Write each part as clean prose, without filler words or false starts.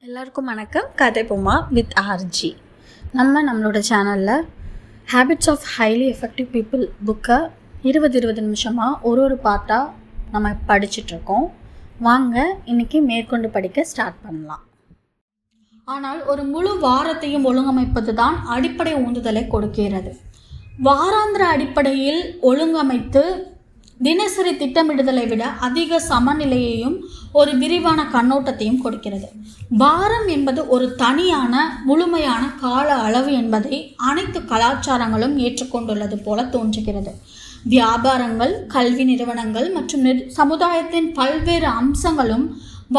எல்லாருக்கும் வணக்கம். கதை பொம்மா வித் ஆர்ஜி. நம்மளோட சேனலில் habits of highly effective people புக்கை 20 நிமிஷமாக ஒரு பாட்டாக நம்ம படிச்சிட்ருக்கோம். வாங்க இன்றைக்கி மேற்கொண்டு படிக்க ஸ்டார்ட் பண்ணலாம். ஆனால் ஒரு முழு வாரத்தையும் ஒழுங்கமைப்பது தான் அடிப்படை உந்துதலை கொடுக்கிறது. வாராந்திர அடிப்படையில் ஒழுங்கமைத்து தினசரி திட்டமிடுதலை விட அதிக சமநிலையையும் ஒரு விரிவான கண்ணோட்டத்தையும் கொடுக்கிறது. வாரம் என்பது ஒரு தனியான முழுமையான கால அளவு என்பதை அனைத்து கலாச்சாரங்களும் ஏற்றுக்கொண்டுள்ளது போல தோன்றுகிறது. வியாபாரங்கள், கல்வி நிறுவனங்கள் மற்றும் சமுதாயத்தின் பல்வேறு அம்சங்களும்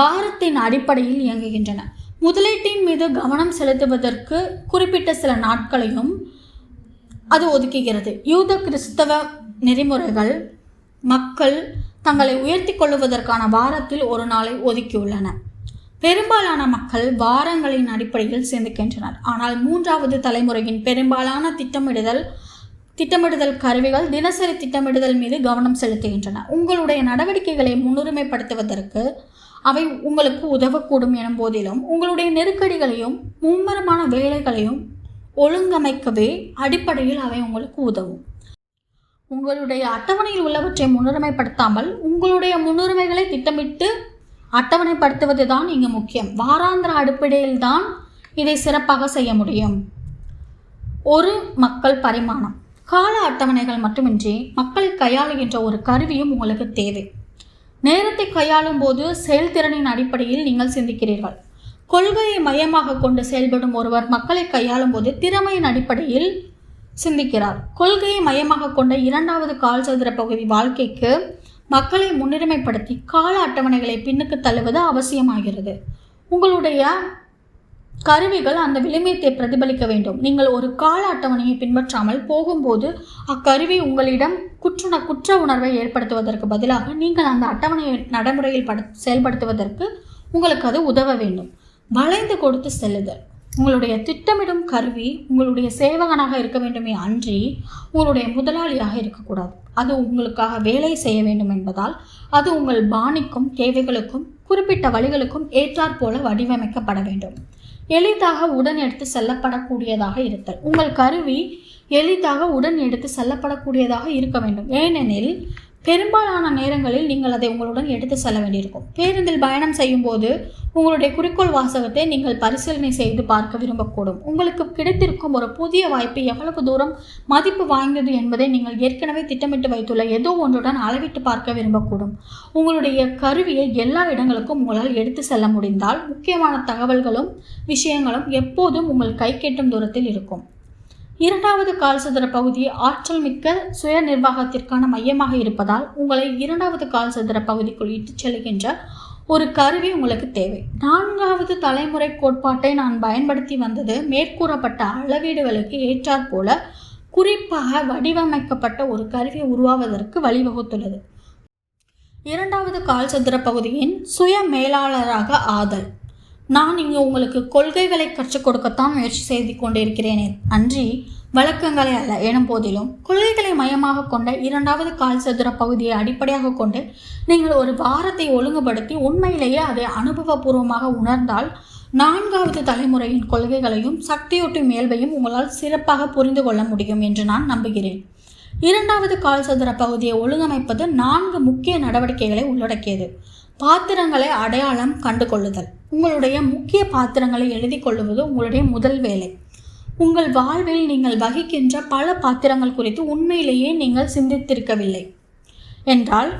வாரத்தின் அடிப்படையில் இயங்குகின்றன. முதலீட்டின் மீது கவனம் செலுத்துவதற்கு குறிப்பிட்ட சில நாட்களையும் அது ஒதுக்குகிறது. யூத கிறிஸ்தவ நெறிமுறைகள் மக்கள் தங்களை உயர்த்தி கொள்வதற்கான வாரத்தில் ஒரு நாளை ஒதுக்கியுள்ளன. பெரும்பாலான மக்கள் வாரங்களின் அடிப்படையில் சிந்திக்கின்றனர். ஆனால் மூன்றாவது தலைமுறையின் பெரும்பாலான திட்டமிடுதல் கருவிகள் தினசரி திட்டமிடுதல் மீது கவனம் செலுத்துகின்றன. உங்களுடைய நடவடிக்கைகளை முன்னுரிமைப்படுத்துவதற்கு அவை உங்களுக்கு உதவக்கூடும் எனும் போதிலும் உங்களுடைய நெருக்கடிகளையும் மும்முரமான வேலைகளையும் ஒழுங்கமைக்கவே அடிப்படையில் அவை உங்களுக்கு உதவும். உங்களுடைய அட்டவணையில் உள்ளவற்றை முன்னுரிமைப்படுத்தாமல் உங்களுடைய முன்னுரிமைகளை திட்டமிட்டு அட்டவணைப்படுத்துவது தான் இங்கு முக்கியம். வாராந்திர அடிப்படையில் தான் இதை சிறப்பாக செய்ய முடியும். ஒரு மக்கள் பரிமாணம். கால அட்டவணைகள் மட்டுமின்றி மக்களை கையாளுகின்ற ஒரு கருவியும் உங்களுக்கு தேவை. நேரத்தை கையாளும் போது செயல்திறனின் அடிப்படையில் நீங்கள் சிந்திக்கிறீர்கள். கொள்கையை மையமாக கொண்டு செயல்படும் ஒருவர் மக்களை கையாளும் போது திறமையின் அடிப்படையில் சிந்திக்கிறார். கொள்கையை மையமாக கொண்ட இரண்டாவது கால் சதுர பகுதி வாழ்க்கைக்கு மக்களை முன்னுரிமைப்படுத்தி கால அட்டவணைகளை பின்னுக்கு தள்ளுவது அவசியமாகிறது. உங்களுடைய கருவிகள் அந்த விளிம்பத்தை பிரதிபலிக்க வேண்டும். நீங்கள் ஒரு கால அட்டவணையை பின்பற்றாமல் போகும்போது அக்கருவி உங்களிடம் குற்ற உணர்வை ஏற்படுத்துவதற்கு பதிலாக நீங்கள் அந்த அட்டவணையை நடைமுறையில் செயல்படுத்துவதற்கு உங்களுக்கு அது உதவ வேண்டும். வளைந்து கொடுத்து செல்லுதல். உங்களுடைய திட்டமிடும் கருவி உங்களுடைய சேவகனாக இருக்க வேண்டுமே அன்றி உங்களுடைய முதலாளியாக இருக்கக்கூடாது. அது உங்களுக்காக வேலை செய்ய வேண்டும் என்பதால் அது உங்கள் பாணிக்கும் தேவைகளுக்கும் குறிப்பிட்ட வழிகளுக்கும் ஏற்றாற்போல வடிவமைக்கப்பட வேண்டும். எளிதாக உடன் எடுத்து செல்லப்படக்கூடியதாக இருத்தல். உங்கள் கருவி எளிதாக உடன் எடுத்து செல்லப்படக்கூடியதாக இருக்க வேண்டும். ஏனெனில் பெரும்பாலான நேரங்களில் நீங்கள் அதை உங்களுடன் எடுத்து செல்ல வேண்டியிருக்கும். பேருந்தில் பயணம் செய்யும் போது உங்களுடைய குறிக்கோள் வாசகத்தை நீங்கள் பரிசீலனை செய்து பார்க்க விரும்பக்கூடும். உங்களுக்கு கிடைத்திருக்கும் ஒரு புதிய வாய்ப்பு எவ்வளவு தூரம் மதிப்பு வாய்ந்தது என்பதை நீங்கள் ஏற்கனவே திட்டமிட்டு வைத்துள்ள ஏதோ ஒன்றுடன் அளவிட்டு பார்க்க விரும்பக்கூடும். உங்களுடைய கருவியை எல்லா இடங்களுக்கும் உங்களால் எடுத்து செல்ல முடிந்தால் முக்கியமான தகவல்களும் விஷயங்களும் எப்போதும் உங்கள் கை கெட்டும் தூரத்தில் இருக்கும். இரண்டாவது கால் சதுர பகுதி ஆற்றல் மிக்க சுய நிர்வாகத்திற்கான மையமாக இருப்பதால் உங்களை இரண்டாவது கால் சதுர பகுதிக்குள் இட்டுச் செல்கின்ற ஒரு கருவி உங்களுக்கு தேவை. நான்காவது தலைமுறை கோட்பாட்டை நான் பயன்படுத்தி வந்தது மேற்கூறப்பட்ட அளவீடுகளுக்கு ஏற்றாற்போல குறிப்பாக வடிவமைக்கப்பட்ட ஒரு கருவி உருவாவதற்கு வழிவகுத்துள்ளது. இரண்டாவது கால் சதுர பகுதியின் சுய மேலாளராக ஆதல். நான் இங்கு உங்களுக்கு கொள்கைகளை கற்றுக் கொடுக்கத்தான் முயற்சி செய்து கொண்டிருக்கிறேனே அன்றி வழக்கங்களை அல்ல. எனும் போதிலும் கொள்கைகளை மையமாக கொண்ட இரண்டாவது கால் சதுர பகுதியை அடிப்படையாக கொண்டு நீங்கள் ஒரு வாரத்தை ஒழுங்குபடுத்தி உண்மையிலேயே அதை அனுபவபூர்வமாக உணர்ந்தால் நான்காவது தலைமுறையின் கொள்கைகளையும் சக்தியூட்டும் இயல்பையும் உங்களால் சிறப்பாக புரிந்து கொள்ள முடியும் என்று நான் நம்புகிறேன். இரண்டாவது கால் சதுர பகுதியை ஒழுங்கமைப்பது 4 முக்கிய நடவடிக்கைகளை உள்ளடக்கியது. பாத்திரங்களை அடையாளம் கண்டு கொள்ளுதல். உங்களுடைய முக்கிய பாத்திரங்களை எழுதி கொள்ளுவது உங்களுடைய முதல் வேலை. உங்கள் வாழ்வில் நீங்கள் வகிக்கின்ற பல பாத்திரங்கள் குறித்து உண்மையிலேயே நீங்கள் சிந்தித்திருக்கவில்லை என்றால்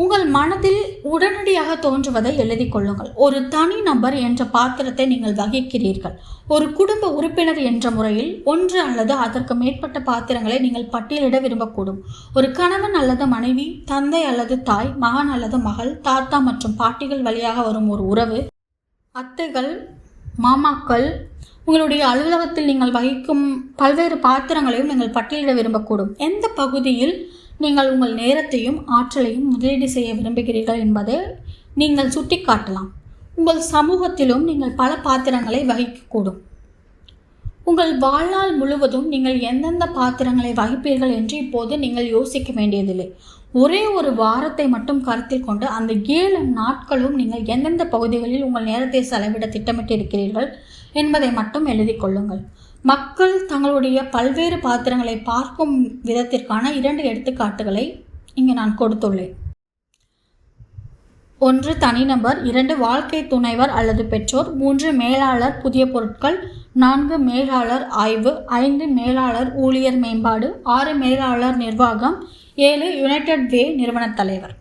உங்கள் மனதில் உடனடியாக தோன்றுவதை எழுதி கொள்ளுங்கள். ஒரு தனி நபர் என்ற பாத்திரத்தை நீங்கள் வகிக்கிறீர்கள். ஒரு குடும்ப உறுப்பினர் என்ற முறையில் 1 அல்லது அதற்கு மேற்பட்ட பாத்திரங்களை நீங்கள் பட்டியலிட விரும்பக்கூடும். ஒரு கணவன் அல்லது மனைவி, தந்தை அல்லது தாய், மகன் அல்லது மகள், தாத்தா மற்றும் பாட்டிகள் வழியாக வரும் ஒரு உறவு, அத்தைகள், மாமாக்கள். உங்களுடைய அலுவலகத்தில் நீங்கள் வகிக்கும் பல்வேறு பாத்திரங்களையும் நீங்கள் பட்டியலிட விரும்பக்கூடும். எந்த பகுதியில் நீங்கள் உங்கள் நேரத்தையும் ஆற்றலையும் முதலீடு செய்ய விரும்புகிறீர்கள் என்பதை நீங்கள் சுட்டிக்காட்டலாம். உங்கள் சமூகத்திலும் நீங்கள் பல பாத்திரங்களை வகிக்கக்கூடும். உங்கள் வாழ்நாள் முழுவதும் நீங்கள் எந்தெந்த பாத்திரங்களை வகிப்பீர்கள் என்று இப்போது நீங்கள் யோசிக்க வேண்டியதில்லை. ஒரே ஒரு வாரத்தை மட்டும் கருத்தில் கொண்டு அந்த 7 நாட்களும் நீங்கள் எந்தெந்த பகுதிகளில் உங்கள் நேரத்தை செலவிட திட்டமிட்டு இருக்கிறீர்கள் என்பதை மட்டும் எழுதி கொள்ளுங்கள். மக்கள் தங்களுடைய பல்வேறு பாத்திரங்களை பார்க்கும் விதத்திற்கான 2 எடுத்துக்காட்டுகளை இங்கே நான் கொடுத்துள்ளேன். 1 தனிநபர், 2 வாழ்க்கை துணைவர் அல்லது பெற்றோர், 3 மேலாளர் புதிய பொருட்கள், 4 மேலாளர் ஆய்வு, 5 மேலாளர் ஊழியர் மேம்பாடு, 6 மேலாளர் நிர்வாகம், 7 யுனைடெட் வே நிறுவனத் தலைவர்.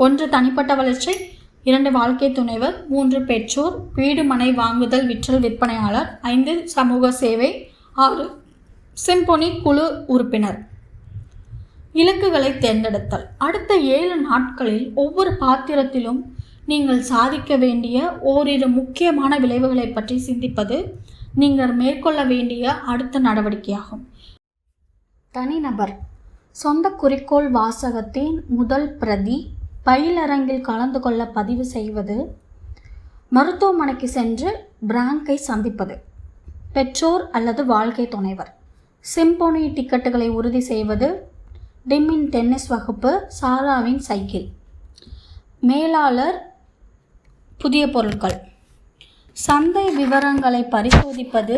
1 தனிப்பட்ட வளர்ச்சி, 2 வாழ்க்கை துணைவர், 3 பெற்றோர், வீடு மனை வாங்குதல் விற்றல் விற்பனையாளர், 5 சமூக சேவை, 6 சிம்பொனி குழு உறுப்பினர். இலக்குகளை தேர்ந்தெடுத்தல். அடுத்த 7 நாட்களில் ஒவ்வொரு பாத்திரத்திலும் நீங்கள் சாதிக்க வேண்டிய ஓரிரு முக்கியமான விளைவுகளை பற்றி சிந்திப்பது நீங்கள் மேற்கொள்ள வேண்டிய அடுத்த நடவடிக்கையாகும். தனிநபர். சொந்த குறிக்கோள் வாசகத்தின் முதல் பிரதி, பயிலரங்கில் கலந்து கொள்ள பதிவு செய்வது, மருத்துவமனைக்கு சென்று பிராங்கை சந்திப்பது. பெற்றோர் அல்லது வாழ்க்கை துணைவர். சிம்பொனி டிக்கெட்டுகளை உறுதி செய்வது, டிம்மின் டென்னிஸ் வகுப்பு, சாராவின் சைக்கிள். மேலாளர் புதிய பொருட்கள். சந்தை விவரங்களை பரிசோதிப்பது,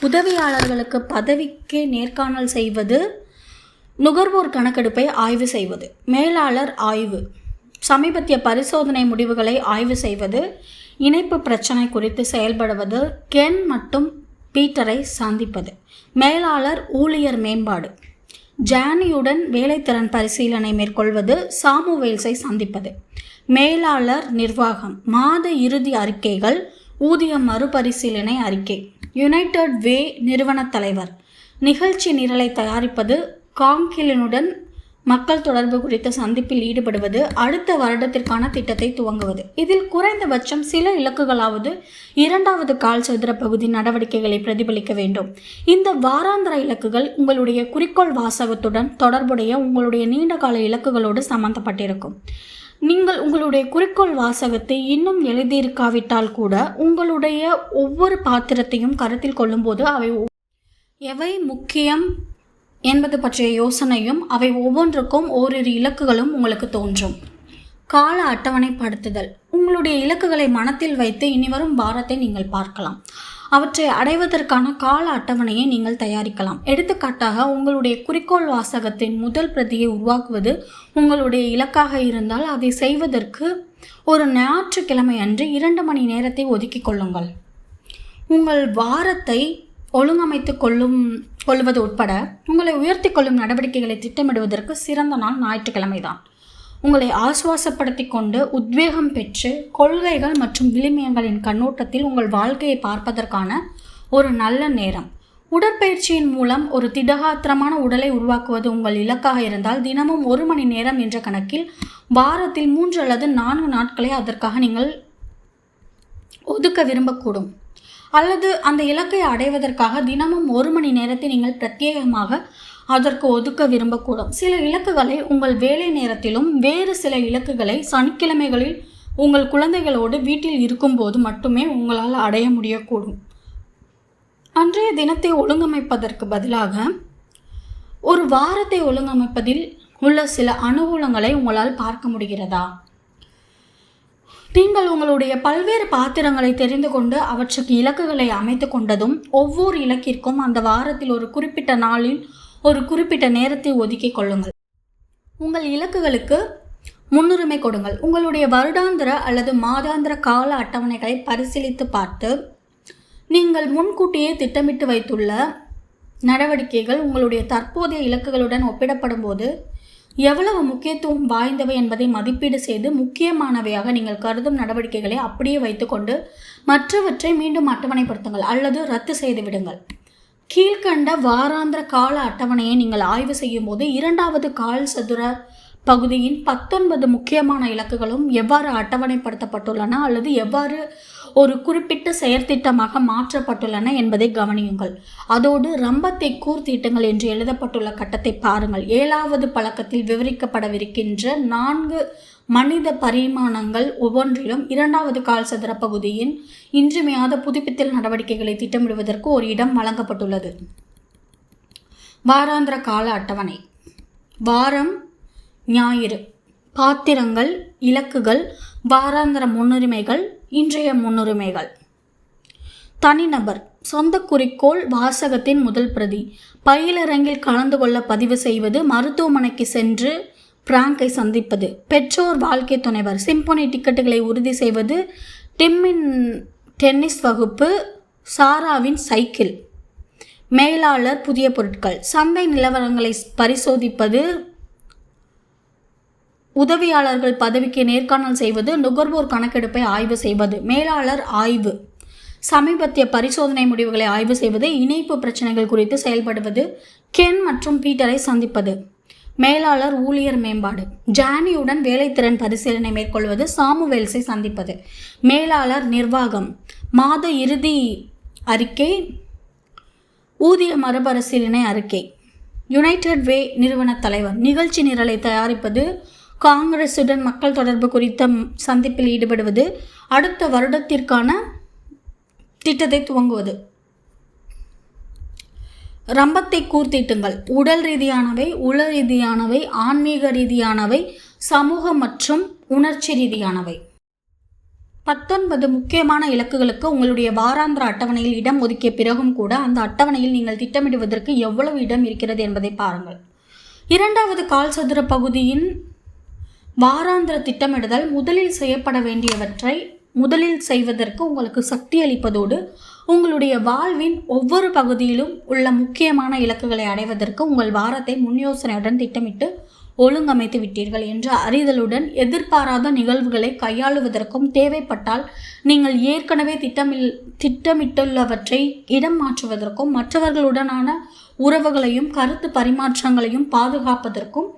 உதவியாளர்களுக்கு பதவிக்கு நேர்காணல் செய்வது, நுகர்வோர் கணக்கெடுப்பை ஆய்வு செய்வது. மேலாளர் ஆய்வு. சமீபத்திய பரிசோதனை முடிவுகளை ஆய்வு செய்வது, இணைப்பு பிரச்சனை குறித்து செயல்படுவது, கென் மற்றும் பீட்டரை சந்திப்பது. மேலாளர் ஊழியர் மேம்பாடு. ஜானியுடன் வேலைத்திறன் பரிசீலனை மேற்கொள்வது, சாமுவேல்ஸை சந்திப்பது. மேலாளர் நிர்வாகம். மாத இறுதி அறிக்கைகள், ஊதிய மறுபரிசீலனை அறிக்கை. யுனைடெட் வே நிறுவனத் தலைவர். நிகழ்ச்சி நிரலை தயாரிப்பது, காங்கிலினுடன் மக்கள் தொடர்பு குறித்த சந்திப்பில் ஈடுபடுவது, அடுத்த வருடத்திற்கான திட்டத்தை துவங்குவது. இதில் குறைந்தபட்சம் சில இலக்குகளாவது 2வது கால் சதுர பகுதி நடவடிக்கைகளை பிரதிபலிக்க வேண்டும். இந்த வாராந்திர இலக்குகள் உங்களுடைய குறிக்கோள் வாசகத்துடன் தொடர்புடைய உங்களுடைய நீண்டகால இலக்குகளோடு சம்பந்தப்பட்டிருக்கும். நீங்கள் உங்களுடைய குறிக்கோள் வாசகத்தை இன்னும் எழுதியிருக்காவிட்டால் கூட உங்களுடைய ஒவ்வொரு பாத்திரத்தையும் கருத்தில் கொள்ளும்போது அவை எவை முக்கியம் என்பது பற்றிய யோசனையும் அவை ஒவ்வொன்றுக்கும் ஓரிரு இலக்குகளும் உங்களுக்கு தோன்றும். கால அட்டவணைப்படுத்துதல். உங்களுடைய இலக்குகளை மனத்தில் வைத்து இனிவரும் வாரத்தை நீங்கள் பார்க்கலாம். அவற்றை அடைவதற்கான கால அட்டவணையை நீங்கள் தயாரிக்கலாம். எடுத்துக்காட்டாக, உங்களுடைய குறிக்கோள் வாசகத்தின் முதல் பிரதியை உருவாக்குவது உங்களுடைய இலக்காக இருந்தால் அதை செய்வதற்கு ஒரு ஞாயிற்றுக்கிழமை அன்று 2 மணி நேரத்தை ஒதுக்கிக் கொள்ளுங்கள். உங்கள் வாரத்தை ஒழுங்கமைத்து கொள்வது உட்பட உங்களை உயர்த்தி கொள்ளும் நடவடிக்கைகளை திட்டமிடுவதற்கு சிறந்த நாள் ஞாயிற்றுக்கிழமை தான். உங்களை ஆசுவாசப்படுத்தி கொண்டு உத்வேகம் பெற்று கொள்கைகள் மற்றும் விளிமியங்களின் கண்ணோட்டத்தில் உங்கள் வாழ்க்கையை பார்ப்பதற்கான ஒரு நல்ல நேரம். உடற்பயிற்சியின் மூலம் ஒரு திடகாத்திரமான உடலை உருவாக்குவது உங்கள் இலக்காக இருந்தால் தினமும் 1 மணி நேரம் என்ற கணக்கில் வாரத்தில் 3 அல்லது 4 நாட்களை அதற்காக நீங்கள் ஒதுக்க விரும்பக்கூடும். அல்லது அந்த இலக்கை அடைவதற்காக தினமும் 1 மணி நேரத்தை நீங்கள் பிரத்யேகமாக அதற்கு ஒதுக்க விரும்பக்கூடும். சில இலக்குகளை உங்கள் வேலை நேரத்திலும் வேறு சில இலக்குகளை சனிக்கிழமைகளில் உங்கள் குழந்தைகளோடு வீட்டில் இருக்கும்போது மட்டுமே உங்களால் அடைய முடியக்கூடும். அன்றைய தினத்தை ஒழுங்கமைப்பதற்கு பதிலாக ஒரு வாரத்தை ஒழுங்கமைப்பதில் உள்ள சில அனுகூலங்களை உங்களால் பார்க்க முடிகிறதா? நீங்கள் உங்களுடைய பல்வேறு பாத்திரங்களை தெரிந்து கொண்டு அவற்றுக்கு இலக்குகளை அமைத்து கொண்டதும் ஒவ்வொரு இலக்கிற்கும் அந்த வாரத்தில் ஒரு குறிப்பிட்ட நாளில் ஒரு குறிப்பிட்ட நேரத்தை ஒதுக்கிக் கொள்ளுங்கள். உங்கள் இலக்குகளுக்கு முன்னுரிமை கொடுங்கள். உங்களுடைய வருடாந்திர அல்லது மாதாந்திர கால அட்டவணைகளை பரிசீலித்து பார்த்து நீங்கள் முன்கூட்டியே திட்டமிட்டு வைத்துள்ள நடவடிக்கைகள் உங்களுடைய தற்போதைய இலக்குகளுடன் ஒப்பிடப்படும் போது எவ்வளவு முக்கியத்துவம் வாய்ந்தவை என்பதை மதிப்பீடு செய்து முக்கியமானவையாக நீங்கள் கருதும் நடவடிக்கைகளை அப்படியே வைத்துக்கொண்டு மற்றவற்றை மீண்டும் அட்டவணைப்படுத்துங்கள் அல்லது ரத்து செய்து விடுங்கள். கீழ்கண்ட வாராந்திர கால அட்டவணையை நீங்கள் ஆய்வு செய்யும் போது 2வது கால் சதுர பகுதியின் 19 முக்கியமான இலக்குகளும் எவ்வாறு அட்டவணைப்படுத்தப்பட்டுள்ளன அல்லது எவ்வாறு ஒரு குறிப்பிட்ட செயற்திட்டமாக மாற்றப்பட்டுள்ளன என்பதை கவனியுங்கள். அதோடு ரம்பத்தை கூர்த்தீட்டுங்கள் என்று எழுதப்பட்டுள்ள கட்டத்தை பாருங்கள். 7வது பழக்கத்தில் விவரிக்கப்படவிருக்கின்ற 4 மனித பரிமாணங்கள் ஒவ்வொன்றிலும் 2வது கால் சதுர பகுதியின் இன்றியமையாத புதுப்பித்தல் நடவடிக்கைகளை திட்டமிடுவதற்கு ஒரு இடம் வழங்கப்பட்டுள்ளது. வாராந்திர கால அட்டவணை. வாரம் ஞாயிறு. பாத்திரங்கள், இலக்குகள், வாராந்திர முன்னுரிமைகள், இன்றைய முன்னுரிமைகள். தனிநபர், சொந்த குறிக்கோள், வாசகத்தின் முதல் பிரதி, பயிலரங்கில் கலந்து கொள்ள பதிவு செய்வது, மருத்துவமனைக்கு சென்று பிராங்கை சந்திப்பது, பெற்றோர் வாழ்க்கை துணைவர், சிம்பொனி டிக்கெட்டுகளை உறுதி செய்வது, டிம்மின் டென்னிஸ் வகுப்பு, சாராவின் சைக்கிள். மேலாளர், புதிய பொருட்கள், சந்தை நிலவரங்களை பரிசோதிப்பது, உதவியாளர்கள் பதவிக்கு நேர்காணல் செய்வது, நுகர்வோர் கணக்கெடுப்பை ஆய்வு செய்வது. மேலாளர் ஆய்வு, சமீபத்திய பரிசோதனை முடிவுகளை ஆய்வு செய்வது, இணைப்பு பிரச்சனைகள் குறித்து செயல்படுவது, கென் மற்றும் பீட்டரை சந்திப்பது. மேலாளர் ஊழியர் மேம்பாடு, ஜானியுடன் வேலைத்திறன் பரிசீலனை மேற்கொள்வது, சாமுவேல்ஸை சந்திப்பது. மேலாளர் நிர்வாகம், மாத இறுதி அறிக்கை, ஊதிய மறுபரிசீலனை அறிக்கை. யுனைடெட் வே நிறுவன தலைவர், நிகழ்ச்சி நிரலை தயாரிப்பது, காங்கிரசுடன் மக்கள் தொடர்பு குறித்த சந்திப்பில் ஈடுபடுவது, அடுத்த வருடத்திற்கான திட்டத்தை துவங்குவது. ரம்பத்தை கூர்த்தீட்டுங்கள், உடல் ரீதியானவை, உள ரீதியானவை, ஆன்மீக ரீதியானவை, சமூக மற்றும் உணர்ச்சி ரீதியானவை. 19 முக்கியமான இலக்குகளுக்கு உங்களுடைய வாராந்திர அட்டவணையில் இடம் ஒதுக்கிய பிறகும் கூட அந்த அட்டவணையில் நீங்கள் திட்டமிடுவதற்கு எவ்வளவு இடம் இருக்கிறது என்பதை பாருங்கள். 2வது கால் சதுர பகுதியின் வாராந்திர திட்டமிடுதல் முதலில் செய்யப்பட வேண்டியவற்றை முதலில் செய்வதற்கு உங்களுக்கு சக்தி அளிப்பதோடு உங்களுடைய வாழ்வின் ஒவ்வொரு பகுதியிலும் உள்ள முக்கியமான இலக்குகளை அடைவதற்கு உங்கள் வாரத்தை முன்யோசனையுடன் திட்டமிட்டு ஒழுங்கமைத்து விட்டீர்கள் என்ற அறிதலுடன் எதிர்பாராத நிகழ்வுகளை கையாளுவதற்கும் தேவைப்பட்டால் நீங்கள் ஏற்கனவே திட்டமிட்டுள்ளவற்றை இடம் மாற்றுவதற்கும் மற்றவர்களுடனான உறவுகளையும் கருத்து பரிமாற்றங்களையும் பாதுகாப்பதற்கும்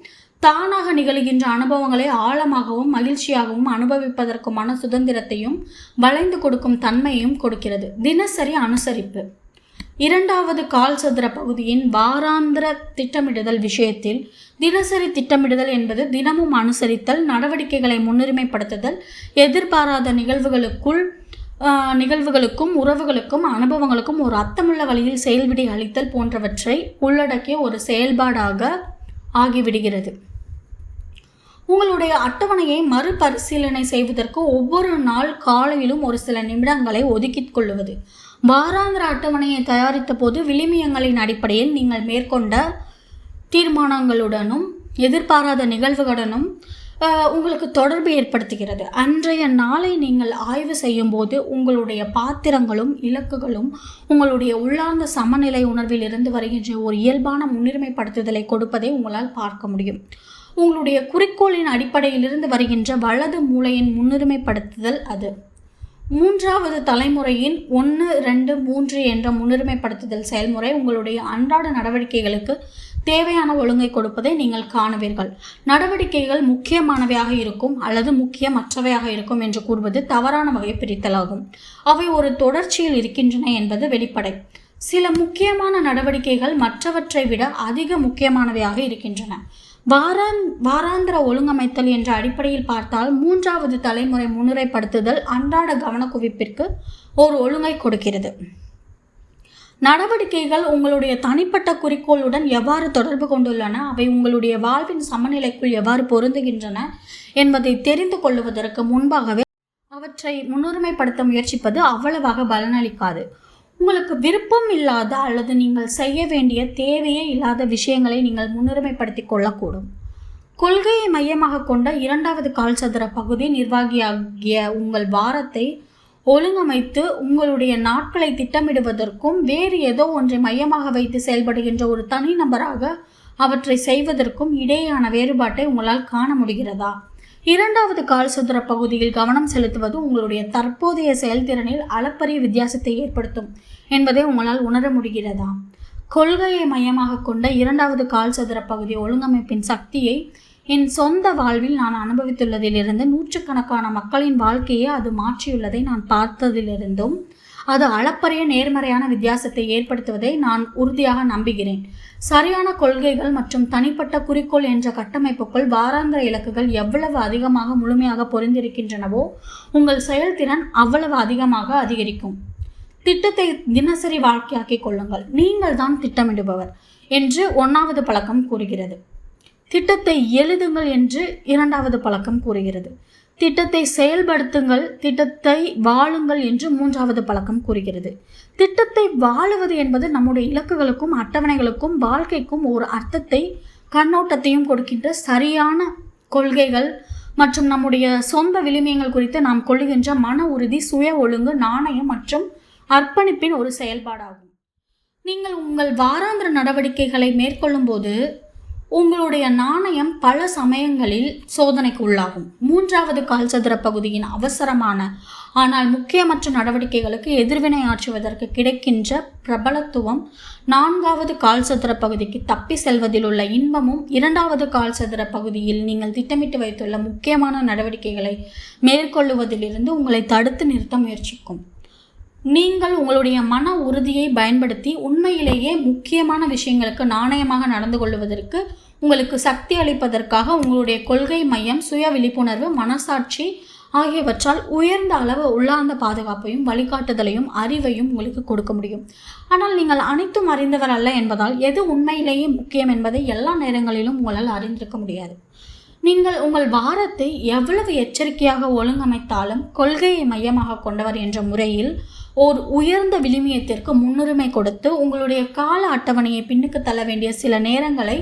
தானாக நிகழ்கின்ற அனுபவங்களை ஆழமாகவும் மகிழ்ச்சியாகவும் அனுபவிப்பதற்குமான சுதந்திரத்தையும் வளைந்து கொடுக்கும் தன்மையையும் கொடுக்கிறது. தினசரி அனுசரிப்பு. 2வது கால் சதுர பகுதியின் வாராந்திர திட்டமிடுதல் விஷயத்தில் தினசரி திட்டமிடுதல் என்பது தினமும் அனுசரித்தல், நடவடிக்கைகளை முன்னுரிமைப்படுத்துதல், எதிர்பாராத நிகழ்வுகளுக்கும் உறவுகளுக்கும் அனுபவங்களுக்கும் ஒரு அர்த்தமுள்ள வழியில் செயல்விடை அளித்தல் போன்றவற்றை உள்ளடக்கிய ஒரு செயல்பாடாக ஆகிவிடுகிறது. உங்களுடைய அட்டவணையை மறுபரிசீலனை செய்வதற்கு ஒவ்வொரு நாள் காலையிலும் ஒரு சில நிமிடங்களை ஒதுக்கிக் கொள்வது. வாராந்திர அட்டவணையை தயாரித்த போது விளிமியங்களின் அடிப்படையில் நீங்கள் மேற்கொண்ட தீர்மானங்களுடனும் எதிர்பாராத நிகழ்வுகளுடனும் உங்களுக்கு தொடர்பு ஏற்படுத்துகிறது. அன்றைய நாளை நீங்கள் ஆய்வு செய்யும் போது உங்களுடைய பாத்திரங்களும் இலக்குகளும் உங்களுடைய உள்ளார்ந்த சமநிலை உணர்வில் இருந்து வருகின்ற ஒரு இயல்பான முன்னுரிமைப்படுத்துதலை கொடுப்பதை உங்களால் பார்க்க முடியும். உங்களுடைய குறிக்கோளின் அடிப்படையிலிருந்து வருகின்ற வலது மூளையின் முன்னுரிமைப்படுத்துதல் அது. 3வது தலைமுறையின் 1, 2, 3 என்ற முன்னுரிமைப்படுத்துதல் செயல்முறை உங்களுடைய அன்றாட நடவடிக்கைகளுக்கு தேவையான ஒழுங்கை கொடுப்பதை நீங்கள் காணுவீர்கள். நடவடிக்கைகள் முக்கியமானவையாக இருக்கும் அல்லது முக்கியமற்றவையாக இருக்கும் என்று கூறுவது தவறான வகை பிரித்தலாகும். அவை ஒரு தொடர்ச்சியில் இருக்கின்றன என்பது வெளிப்படை. சில முக்கியமான நடவடிக்கைகள் மற்றவற்றை விட அதிக முக்கியமானவையாக இருக்கின்றன. வாராந்திர ஒழுங்கமைத்தல் என்ற அடிப்படையில் பார்த்தால் 3வது தலைமுறை முன்னுரைப்படுத்துதல் அன்றாட கவனக்குவிப்பிற்கு ஒரு ஒழுங்கை கொடுக்கிறது. நடவடிக்கைகள் உங்களுடைய தனிப்பட்ட குறிக்கோளுடன் எவ்வாறு தொடர்பு கொண்டுள்ளன, அவை உங்களுடைய வாழ்வின் சமநிலைக்குள் எவ்வாறு பொருந்துகின்றன என்பதை தெரிந்து கொள்வதற்கு முன்பாகவே அவற்றை முன்னுரிமைப்படுத்த முயற்சிப்பது அவ்வளவாக பலனளிக்காது. உங்களுக்கு விருப்பம் இல்லாத அல்லது நீங்கள் செய்ய வேண்டிய தேவையே இல்லாத விஷயங்களை நீங்கள் முன்னுரிமைப்படுத்தி கொள்ளக்கூடும். கொள்கையை மையமாக கொண்ட 2வது கால் சதுர பகுதி நிர்வாகியாகிய உங்கள் வாரத்தை ஒழுங்கமைத்து உங்களுடைய நாட்களை திட்டமிடுவதற்கும் வேறு ஏதோ ஒன்றை மையமாக வைத்து செயல்படுகின்ற ஒரு தனி நபராக அவற்றை செய்வதற்கும் இடையேயான வேறுபாட்டை உங்களால் காண முடிகிறதா? 2வது கால் சதுர பகுதியில் கவனம் செலுத்துவது உங்களுடைய தற்போதைய செயல்திறனில் அளப்பரிய வித்தியாசத்தை ஏற்படுத்தும் என்பதை உங்களால் உணர முடிகிறதா? கொள்கையை மையமாக கொண்ட 2வது கால் சதுர பகுதி ஒழுங்கமைப்பின் சக்தியை என் சொந்த வாழ்வில் நான் அனுபவித்துள்ளதிலிருந்து நூற்றுக்கணக்கான மக்களின் வாழ்க்கையை அது மாற்றியுள்ளதை நான் பார்த்ததிலிருந்தும் அது அளப்பரிய நேர்மறையான வித்தியாசத்தை ஏற்படுத்துவதை நான் உறுதியாக நம்புகிறேன். சரியான கொள்கைகள் மற்றும் தனிப்பட்ட குறிக்கோள் என்ற கட்டமைப்புக்குள் வாராந்திர இலக்குகள் எவ்வளவு அதிகமாக முழுமையாக பொருந்திருக்கின்றனவோ உங்கள் செயல்திறன் அவ்வளவு அதிகமாக அதிகரிக்கும். திட்டத்தை தினசரி வாழ்க்கையாக்கிக் கொள்ளுங்கள். நீங்கள் தான் திட்டமிடுபவர் என்று 1வது பழக்கம் கூறுகிறது. திட்டத்தை எழுதுங்கள் என்று இரண்டாவது பழக்கம் கூறுகிறது. திட்டத்தை செயல்படுத்துங்கள், திட்டத்தை வாழுங்கள் என்று மூன்றாவது பழக்கம் கூறுகிறது. திட்டத்தை வாழுவது என்பது நம்முடைய இலக்குகளுக்கும் அட்டவணைகளுக்கும் வாழ்க்கைக்கும் ஒரு அர்த்தத்தை கண்ணோட்டத்தையும் கொடுக்கின்ற சரியான கொள்கைகள் மற்றும் நம்முடைய சொந்த விழுமியங்கள் குறித்து நாம் கொள்ளுகின்ற மன உறுதி, சுய ஒழுங்கு, நாணயம் மற்றும் அர்ப்பணிப்பின் ஒரு செயல்பாடாகும். நீங்கள் உங்கள் வாராந்திர நடவடிக்கைகளை மேற்கொள்ளும் போது உங்களுடைய நாணயம் பல சமயங்களில் சோதனைக்கு உள்ளாகும். மூன்றாவது கால்சதுர பகுதியின் அவசரமான ஆனால் முக்கியமற்ற நடவடிக்கைகளுக்கு எதிர்வினை ஆற்றுவதற்கு கிடைக்கின்ற பிரபலத்துவம் நான்காவது கால்சதுர பகுதிக்கு தப்பி செல்வதில் உள்ள இன்பமும் இரண்டாவது கால்சதுர பகுதியில் நீங்கள் திட்டமிட்டு வைத்துள்ள முக்கியமான நடவடிக்கைகளை மேற்கொள்ளுவதிலிருந்து உங்களை தடுத்து நிறுத்த முயற்சிக்கும். நீங்கள் உங்களுடைய மன உறுதியை பயன்படுத்தி உண்மையிலேயே முக்கியமான விஷயங்களுக்கு நாணயமாக நடந்து கொள்வதற்கு உங்களுக்கு சக்தி அளிப்பதற்காக உங்களுடைய கொள்கை மையம், சுய விழிப்புணர்வு, மனசாட்சி ஆகியவற்றால் உயர்ந்த அளவு உள்ளார்ந்த பாதுகாப்பையும் வழிகாட்டுதலையும் அறிவையும் உங்களுக்கு கொடுக்க முடியும். ஆனால் நீங்கள் அனைத்தும் அறிந்தவர் அல்ல என்பதால் எது உண்மையிலேயே முக்கியம் என்பதை எல்லா நேரங்களிலும் உங்களால் அறிந்திருக்க முடியாது. நீங்கள் உங்கள் வாரத்தை எவ்வளவு எச்சரிக்கையாக ஒழுங்கமைத்தாலும் கொள்கையை மையமாக கொண்டவர் என்ற முறையில் ஓர் உயர்ந்த விழுமியத்திற்கு முன்னுரிமை கொடுத்து உங்களுடைய கால அட்டவணையை பின்னுக்கு தள்ள வேண்டிய சில நேரங்களை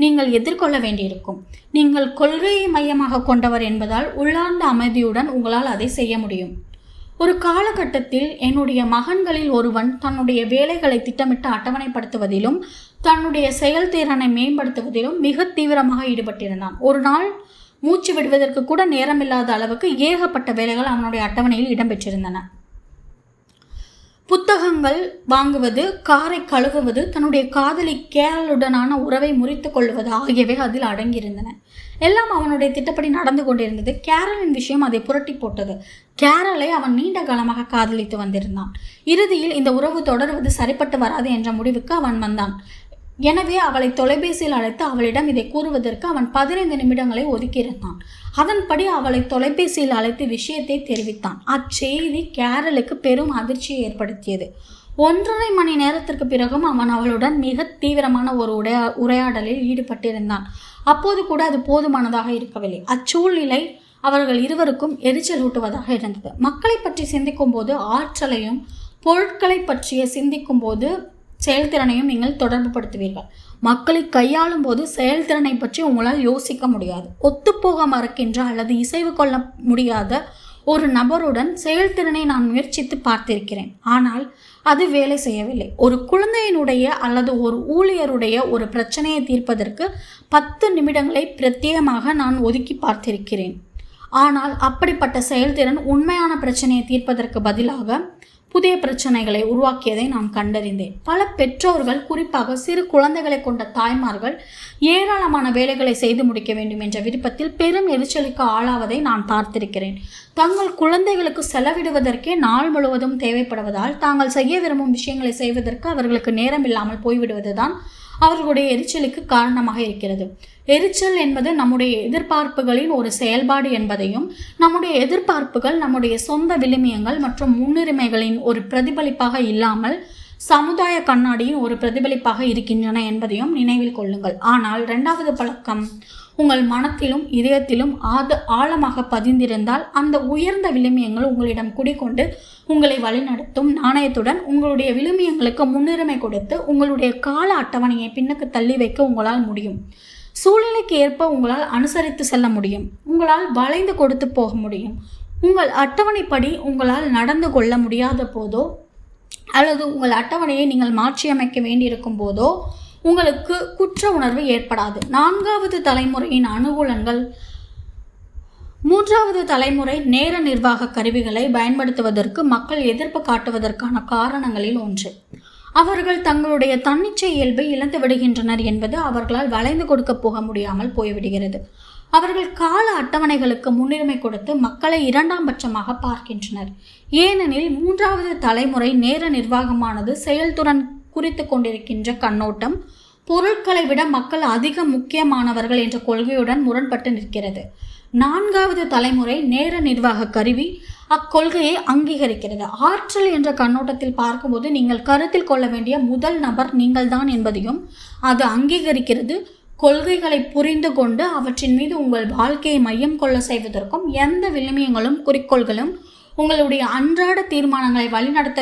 நீங்கள் எதிர்கொள்ள வேண்டியிருக்கும். நீங்கள் கொள்கையை மையமாக கொண்டவர் என்பதால் உள்ளார்ந்த அமைதியுடன் உங்களால் அதை செய்ய முடியும். ஒரு காலகட்டத்தில் என்னுடைய மகன்களில் ஒருவன் தன்னுடைய வேலைகளை திட்டமிட்டு அட்டவணைப்படுத்துவதிலும் தன்னுடைய செயல்திறனை மேம்படுத்துவதிலும் மிக தீவிரமாக ஈடுபட்டிருந்தான். ஒரு நாள் மூச்சு விடுவதற்கு கூட நேரமில்லாத அளவுக்கு ஏகப்பட்ட வேலைகள் அவனுடைய அட்டவணையில் இடம்பெற்றிருந்தன. புத்தகங்கள் வாங்குவது, காரை கழுவுவது, தன்னுடைய காதலி கேரளுடனான உறவை முறித்து கொள்வது ஆகியவை அதில் அடங்கியிருந்தன. எல்லாம் அவனுடைய திட்டப்படி நடந்து கொண்டிருந்தது. கேரளின் விஷயம் அதை புரட்டி போட்டது. கேரளை அவன் நீண்ட காலமாக காதலித்து வந்திருந்தான். இறுதியில் இந்த உறவு தொடர்வது சரிப்பட்டு வராது என்ற முடிவுக்கு அவன் வந்தான். எனவே அவளை தொலைபேசியில் அழைத்து அவளிடம் இதை கூறுவதற்கு அவன் 15 நிமிடங்களை ஒதுக்கியிருந்தான். அதன்படி அவளை தொலைபேசியில் அழைத்து விஷயத்தை தெரிவித்தான். அச்செய்தி கேரளுக்கு பெரும் அதிர்ச்சியை ஏற்படுத்தியது. 1.5 மணி நேரத்திற்கு பிறகும் அவன் அவளுடன் மிக தீவிரமான ஒரு உரையாடலில் ஈடுபட்டிருந்தான். அப்போது கூட அது போதுமானதாக இருக்கவில்லை. அச்சூழ்நிலை அவர்கள் இருவருக்கும் எரிச்சல் ஊட்டுவதாக இருந்தது. மக்களை பற்றி சிந்திக்கும் போது ஆற்றலையும் பொருட்களை பற்றிய சிந்திக்கும் போது செயல்திறனையும் நீங்கள் தொடர்பு படுத்துவீர்கள். மக்களை கையாளும் போது செயல்திறனை பற்றி உங்களால் யோசிக்க முடியாது. ஒத்துப்போக மறக்கின்ற அல்லது இசைவு கொள்ள முடியாத ஒரு நபருடன் செயல்திறனை நான் முயற்சித்து பார்த்திருக்கிறேன். ஆனால் அது வேலை செய்யவில்லை. ஒரு குழந்தையினுடைய அல்லது ஒரு ஊழியருடைய ஒரு பிரச்சனையை தீர்ப்பதற்கு 10 நிமிடங்களை பிரத்யேகமாக நான் ஒதுக்கி பார்த்திருக்கிறேன். ஆனால் அப்படிப்பட்ட செயல்திறன் உண்மையான பிரச்சனையை தீர்ப்பதற்கு பதிலாக புதிய பிரச்சனைகளை உருவாக்கியதை நான் கண்டறிந்தேன். பல பெற்றோர்கள், குறிப்பாக சிறு குழந்தைகளை கொண்ட தாய்மார்கள் ஏராளமான வேலைகளை செய்து முடிக்க வேண்டும் என்ற விருப்பத்தில் பெரும் எரிச்சலுக்கு ஆளாவதை நான் பார்த்திருக்கிறேன். தங்கள் குழந்தைகளுக்கு செலவிடுவதற்கே நாள் முழுவதும் தேவைப்படுவதால் தாங்கள் செய்ய விரும்பும் விஷயங்களை செய்வதற்கு அவர்களுக்கு நேரம் இல்லாமல் போய்விடுவதுதான் அவர்களுடைய எரிச்சலுக்கு காரணமாக இருக்கிறது. எரிச்சல் என்பது நம்முடைய எதிர்பார்ப்புகளின் ஒரு செயல்பாடு என்பதையும், நம்முடைய எதிர்பார்ப்புகள் நம்முடைய சொந்த விழுமியங்கள் மற்றும் முன்னுரிமைகளின் ஒரு பிரதிபலிப்பாக இல்லாமல் சமுதாய கண்ணாடியின் ஒரு பிரதிபலிப்பாக இருக்கின்றன என்பதையும் நினைவில் கொள்ளுங்கள். ஆனால் 2வது பழக்கம் உங்கள் மனத்திலும் இதயத்திலும் ஆழமாக பதிந்திருந்தால் அந்த உயர்ந்த விழுமியங்கள் உங்களிடம் குடிக்கொண்டு உங்களை வழிநடத்தும். நாணயத்துடன் உங்களுடைய விழுமியங்களுக்கு முன்னுரிமை கொடுத்து உங்களுடைய கால அட்டவணையை பின்னுக்கு தள்ளி வைக்க உங்களால் முடியும். சூழ்நிலைக்கு ஏற்ப உங்களால் அனுசரித்து செல்ல முடியும். உங்களால் வளைந்து கொடுத்து போக முடியும். உங்கள் அட்டவணைப்படி உங்களால் நடந்து கொள்ள முடியாத போதோ அல்லது உங்கள் அட்டவணையை நீங்கள் மாற்றியமைக்க வேண்டியிருக்கும் போதோ உங்களுக்கு குற்ற உணர்வு ஏற்படாது. 4வது தலைமுறையின் அனுகூலங்கள் 3வது தலைமுறை நேர நிர்வாக கருவிகளை பயன்படுத்துவதற்கு மக்கள் எதிர்ப்பு காட்டுவதற்கான காரணங்களில் ஒன்று. அவர்கள் தங்களுடைய தன்னிச்சை இயல்பை இழந்து விடுகின்றனர் என்பது அவர்களால் வளைந்து கொடுக்க போக முடியாமல் போய்விடுகிறது. அவர்கள் கால அட்டவணைகளுக்கு முன்னுரிமை கொடுத்து மக்களை 2ஆம் பட்சமாக பார்க்கின்றனர். ஏனெனில் 3வது தலைமுறை நேர நிர்வாகமானது செயல்திறன் குறித்து கொண்டிருக்கின்ற கண்ணோட்டம் பொருட்களை விட மக்கள் அதிக முக்கியமானவர்கள் என்ற கொள்கையுடன் முரண்பட்டு நிற்கிறது. 4வது தலைமுறை நேர நிர்வாக கருவி அக்கொள்கையை அங்கீகரிக்கிறது. ஆற்றல் என்ற கண்ணோட்டத்தில் பார்க்கும்போது நீங்கள் கருத்தில் கொள்ள வேண்டிய முதல் நபர் நீங்கள்தான் என்பதையும் அது அங்கீகரிக்கிறது. கொள்கைகளை புரிந்து கொண்டு அவற்றின் மீது உங்கள் வாழ்க்கையை மையம் கொள்ள செய்வதற்கும் எந்த விழுமியங்களும் குறிக்கோள்களும் உங்களுடைய அன்றாட தீர்மானங்களை வழிநடத்த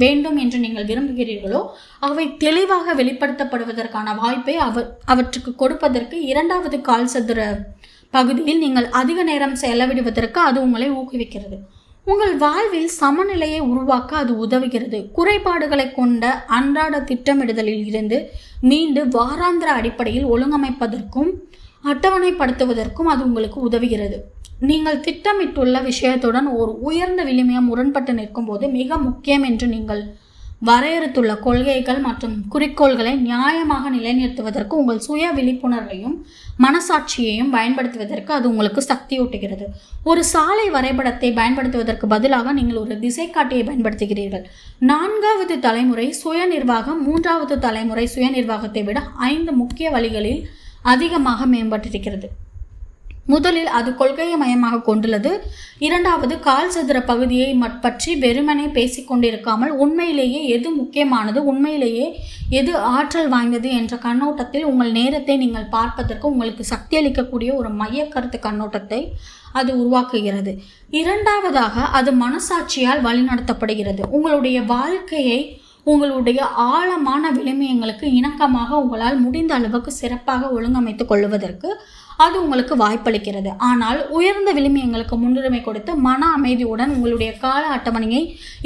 வேண்டும் என்று நீங்கள் விரும்புகிறீர்களோ அவை தெளிவாக வெளிப்படுத்தப்படுவதற்கான வாய்ப்பை அவற்றுக்கு கொடுப்பதற்கு 2வது கால் சதுர பகுதியில் நீங்கள் அதிக நேரம் செலவிடுவதற்கு அது உங்களை ஊக்குவிக்கிறது. உங்கள் வாழ்வில் சமநிலையை உருவாக்க அது உதவுகிறது. குறைபாடுகளை கொண்ட அன்றாட திட்டமிடுதலில் இருந்து மீண்டு வாராந்திர அடிப்படையில் ஒழுங்கமைப்பதற்கும் அட்டவணைப்படுத்துவதற்கும் அது உங்களுக்கு உதவுகிறது. நீங்கள் திட்டமிட்டுள்ள விஷயத்துடன் ஒரு உயர்ந்த விழுமியம் முரண்பட்டு நிற்கும் போது மிக முக்கியம் என்று நீங்கள் வரையறுத்துள்ள கொள்கைகள் மற்றும் குறிக்கோள்களை நியாயமாக நிலைநிறுத்துவதற்கு உங்கள் சுய விழிப்புணர்வையும் மனசாட்சியையும் பயன்படுத்துவதற்கு அது உங்களுக்கு சக்தியூட்டுகிறது. ஒரு சாலை வரைபடத்தை பயன்படுத்துவதற்கு பதிலாக நீங்கள் ஒரு திசைக்காட்டியை பயன்படுத்துகிறீர்கள். 4வது தலைமுறை சுய நிர்வாகம் 3வது தலைமுறை சுய நிர்வாகத்தை விட 5 முக்கிய வழிகளில் அதிகமாக மேம்பட்டிருக்கிறது. முதலில் அது கொள்கையை மையமாக கொண்டுள்ளது. 2வது கால் சதுர பகுதியை பற்றி வெறுமனே பேசிக்கொண்டிருக்காமல் உண்மையிலேயே எது முக்கியமானது, உண்மையிலேயே எது ஆற்றல் வாய்ந்தது என்ற கண்ணோட்டத்தில் உங்கள் நேரத்தை நீங்கள் பார்ப்பதற்கு உங்களுக்கு சக்தி அளிக்கக்கூடிய ஒரு மைய கருத்து கண்ணோட்டத்தை அது உருவாக்குகிறது. 2வதாக அது மனசாட்சியால் வழிநடத்தப்படுகிறது. உங்களுடைய வாழ்க்கையை உங்களுடைய ஆழமான விழுமியங்களுக்கு இணக்கமாக உங்களால் முடிந்த அளவுக்கு சிறப்பாக ஒழுங்கமைத்துக் கொள்வதற்கு அது உங்களுக்கு வாய்ப்பளிக்கிறது. ஆனால் உயர்ந்த விழுமியங்களுக்கு முன்னுரிமை கொடுத்து மன அமைதியுடன் உங்களுடைய கால அட்டவணையை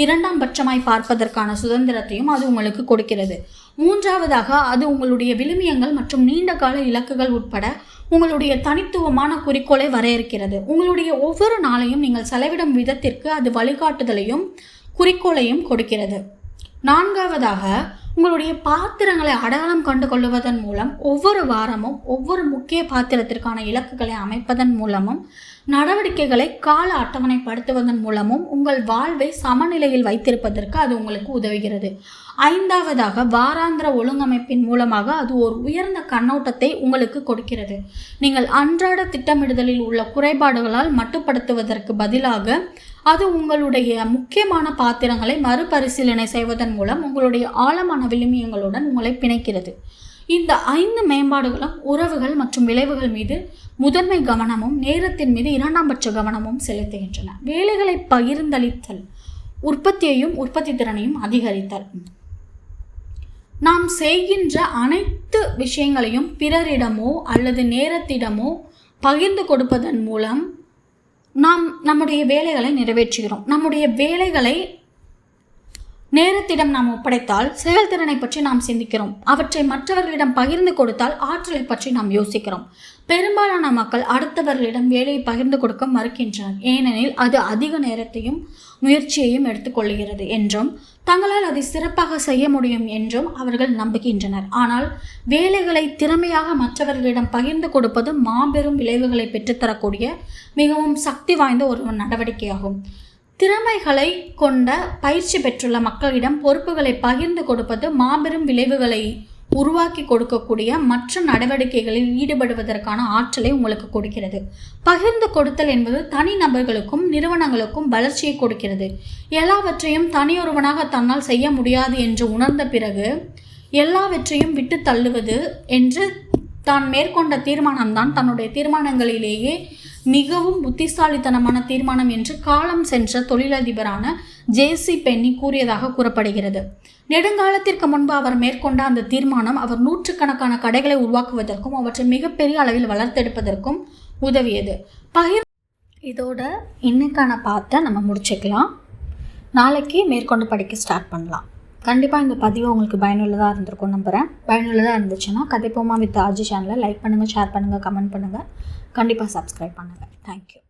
2ஆம் பட்சமாய் பார்ப்பதற்கான சுதந்திரத்தையும் அது உங்களுக்கு கொடுக்கிறது. 3வதாக அது உங்களுடைய விழுமியங்கள் மற்றும் நீண்ட கால இலக்குகள் உட்பட உங்களுடைய தனித்துவமான குறிக்கோளை வரையறுக்கிறது. உங்களுடைய ஒவ்வொரு நாளையும் நீங்கள் செலவிடும் விதத்திற்கு அது வழிகாட்டுதலையும் குறிக்கோளையும் கொடுக்கிறது. 4வதாக உங்களுடைய பாத்திரங்களை அடையாளம் கண்டு கொள்வதன் மூலம் ஒவ்வொரு வாரமும் ஒவ்வொரு முக்கிய பாத்திரத்திற்கான இலக்குகளை அமைப்பதன் மூலமும் நடவடிக்கைகளை கால அட்டவணைப்படுத்துவதன் மூலமும் உங்கள் வாழ்வை சமநிலையில் வைத்திருப்பதற்கு அது உங்களுக்கு உதவுகிறது. 5வதாக வாராந்திர ஒழுங்கமைப்பின் மூலமாக அது ஒரு உயர்ந்த கண்ணோட்டத்தை உங்களுக்கு கொடுக்கிறது. நீங்கள் அன்றாட திட்டமிடுதலில் உள்ள குறைபாடுகளால் மட்டுப்படுத்துவதற்கு பதிலாக அது உங்களுடைய முக்கியமான பாத்திரங்களை மறுபரிசீலனை செய்வதன் மூலம் உங்களுடைய ஆழமான விழுமியங்களுடன் உங்களை பிணைக்கிறது. இந்த 5 மேம்பாடுகளும் உறவுகள் மற்றும் விளைவுகள் மீது முதன்மை கவனமும் நேரத்தின் மீது 2ஆம் பட்ச கவனமும் செலுத்துகின்றன. வேலைகளை பகிர்ந்தளித்தல், உற்பத்தியையும் உற்பத்தி திறனையும் அதிகரித்தல். நாம் செய்கின்ற அனைத்து விஷயங்களையும் பிறரிடமோ அல்லது நேரத்திடமோ பகிர்ந்து கொடுப்பதன் மூலம் நாம் நம்முடைய வேலைகளை நிறைவேற்றுகிறோம். நம்முடைய வேலைகளை நேரத்திடம் நாம் ஒப்படைத்தால் செயல்திறனை பற்றி நாம் சிந்திக்கிறோம். அவற்றை மற்றவர்களிடம் பகிர்ந்து கொடுத்தால் ஆற்றலை பற்றி நாம் யோசிக்கிறோம். பெரும்பாலான மக்கள் அடுத்தவர்களிடம் வேலையை பகிர்ந்து கொடுக்க மறுக்கின்றனர். ஏனெனில் அது அதிக நேரத்தையும் முயற்சியையும் எடுத்துக்கொள்கிறது என்றும் தங்களால் அதை சிறப்பாக செய்ய முடியும் என்றும் அவர்கள் நம்புகின்றனர். ஆனால் வேலைகளை திறமையாக மற்றவர்களிடம் பகிர்ந்து கொடுப்பது மாபெரும் விளைவுகளை பெற்றுத்தரக்கூடிய மிகவும் சக்தி வாய்ந்த ஒரு நடவடிக்கையாகும். திறமைகளை கொண்ட பயிற்சி பெற்றுள்ள மக்களிடம் பொறுப்புகளை பகிர்ந்து கொடுப்பது மாபெரும் விளைவுகளை உருவாக்கி கொடுக்கக்கூடிய மற்ற நடவடிக்கைகளில் ஈடுபடுவதற்கான ஆற்றலை உங்களுக்கு கொடுக்கிறது. பகிர்ந்து கொடுத்தல் என்பது தனி நபர்களுக்கும் நிறுவனங்களுக்கும் வளர்ச்சியை கொடுக்கிறது. எல்லாவற்றையும் தனியொருவனாக தன்னால் செய்ய முடியாது என்று உணர்ந்த பிறகு எல்லாவற்றையும் விட்டு தள்ளுவது என்று தான் மேற்கொண்ட தீர்மானம்தான் தன்னுடைய தீர்மானங்களிலேயே மிகவும் புத்திசாலித்தனமான தீர்மானம் என்று காலம் சென்ற தொழிலதிபரான ஜேசி பென்னி கூறியதாக கூறப்படுகிறது. நெடுங்காலத்திற்கு முன்பு அவர் மேற்கொண்ட அந்த தீர்மானம் அவர் நூற்றுக்கணக்கான கடைகளை உருவாக்குவதற்கும் அவற்றை மிகப்பெரிய அளவில் வளர்த்தெடுப்பதற்கும் உதவியது. இதோட இன்னைக்கான பாட்டை நம்ம முடிச்சுக்கலாம். நாளைக்கு மேற்கொண்டு படிக்க ஸ்டார்ட் பண்ணலாம். கண்டிப்பாக இந்த பதிவு உங்களுக்கு பயனுள்ளதாக இருந்திருக்கும் நம்புகிறேன். பயனுள்ளதாக இருந்துச்சுன்னா கதைப்போமா வித் ஆர்ஜி சேனலை லைக் பண்ணுங்கள், ஷேர் பண்ணுங்கள், கமெண்ட் பண்ணுங்கள், கண்டிப்பாக சப்ஸ்கிரைப் பண்ணுங்கள். தேங்க்யூ.